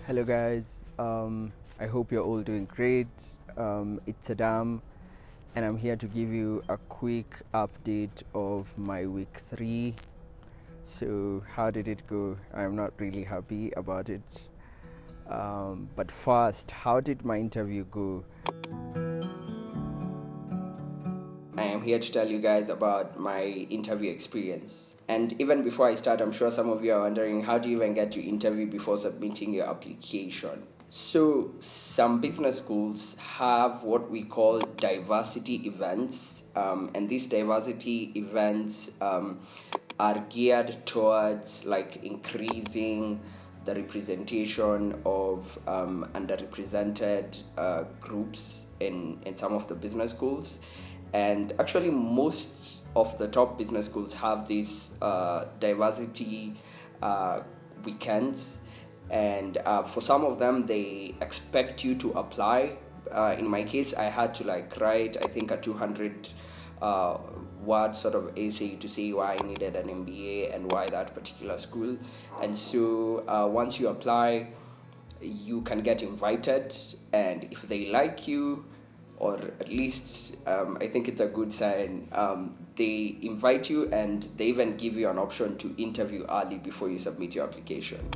Hello guys, I hope you're all doing great. It's Adam and I'm here to give you a quick update of my week 3. So how did it go? I'm not really happy about it. But first, how did my interview go? I am here to tell you guys about my interview experience. And even before I start, I'm sure some of you are wondering, how do you even get to interview before submitting your application? So some business schools have what we call diversity events, and these diversity events are geared towards like increasing the representation of underrepresented groups in some of the business schools. And actually most of the top business schools have these diversity weekends, and for some of them they expect you to apply. In my case, I had to write, I think, a 200 word sort of essay to say why I needed an MBA and why that particular school. And so once you apply, you can get invited, and if they like you, or at least I think it's a good sign, they invite you and they even give you an option to interview early before you submit your application.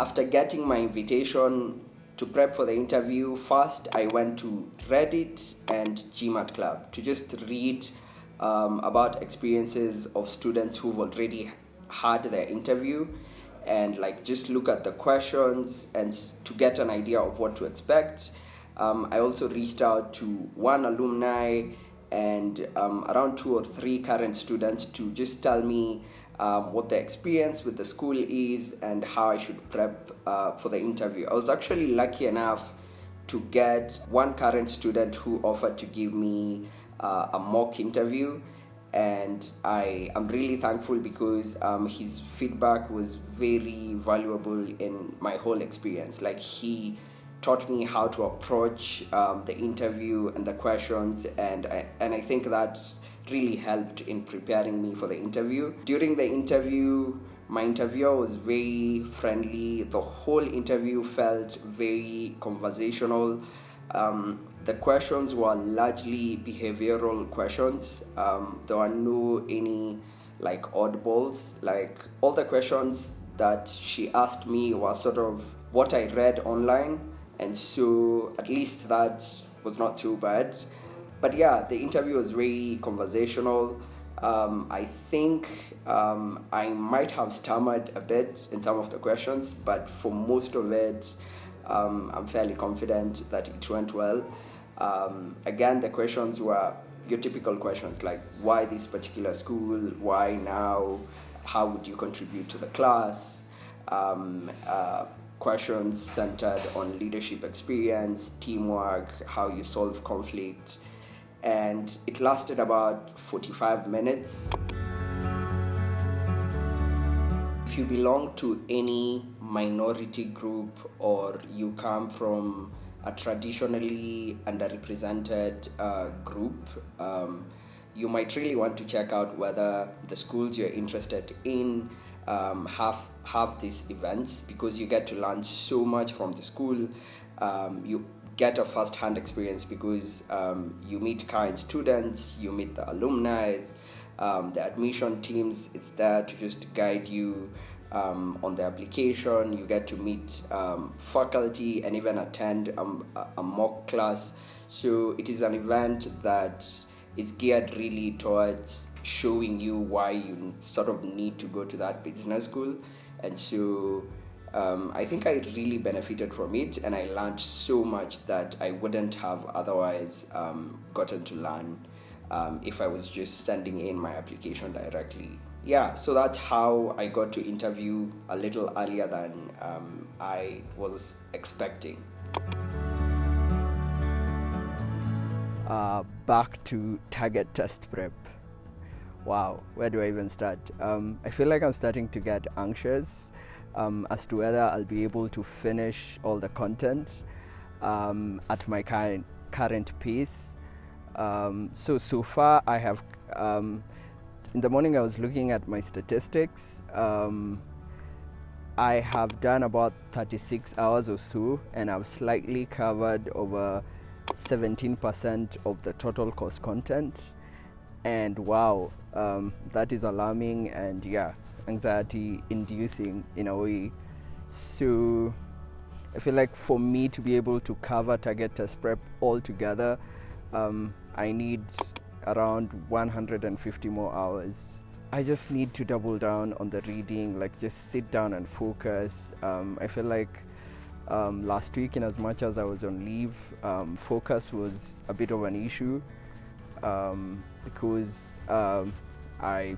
After getting my invitation to prep for the interview, first I went to Reddit and GMAT Club to just read about experiences of students who've already had their interview, and just look at the questions and to get an idea of what to expect. I also reached out to one alumni and around 2 or 3 current students to just tell me what their experience with the school is and how I should prep for the interview. I was actually lucky enough to get one current student who offered to give me a mock interview, and I am really thankful because his feedback was very valuable in my whole experience. He taught me how to approach the interview and the questions, and I think that really helped in preparing me for the interview. During the interview, my interviewer was very friendly. The whole interview felt very conversational. The questions were largely behavioral questions. There were no any oddballs. All the questions that she asked me were sort of what I read online, and so at least that was not too bad. But yeah, the interview was very conversational. I think I might have stammered a bit in some of the questions, but for most of it, I'm fairly confident that it went well. Again, the questions were your typical questions like why this particular school, why now, how would you contribute to the class, questions centered on leadership experience, teamwork, how you solve conflict, and it lasted about 45 minutes. If you belong to any minority group or you come from a traditionally underrepresented group, you might really want to check out whether the schools you're interested in have these events, because you get to learn so much from the school. You get a first-hand experience because you meet current students, you meet the alumni, the admission teams. It's there to just guide you on the application. You get to meet faculty and even attend a mock class. So it is an event that is geared really towards showing you why you sort of need to go to that business school. And so I think I really benefited from it, and I learned so much that I wouldn't have otherwise gotten to learn if I was just sending in my application directly. Yeah, so that's how I got to interview a little earlier than I was expecting. Back to target test prep. Wow, where do I even start? I feel like I'm starting to get anxious as to whether I'll be able to finish all the content at my current pace. So far I have in the morning I was looking at my statistics. I have done about 36 hours or so, and I've slightly covered over 17% of the total course content. And wow, that is alarming and yeah, anxiety inducing in a way. So I feel like for me to be able to cover target test prep all together, I need around 150 more hours. I just need to double down on the reading, like just sit down and focus. I feel like last week, in as much as I was on leave, focus was a bit of an issue because I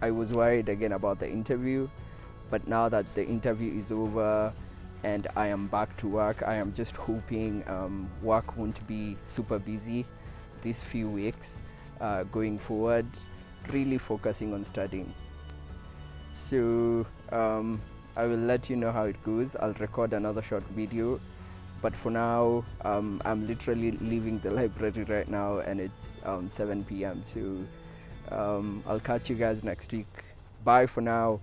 was worried again about the interview. But now that the interview is over and I am back to work, I am just hoping work won't be super busy these few weeks going forward, really focusing on studying. So I will let you know how it goes. I'll record another short video, but for now I'm literally leaving the library right now, and it's 7 p.m. So I'll catch you guys next week. Bye for now.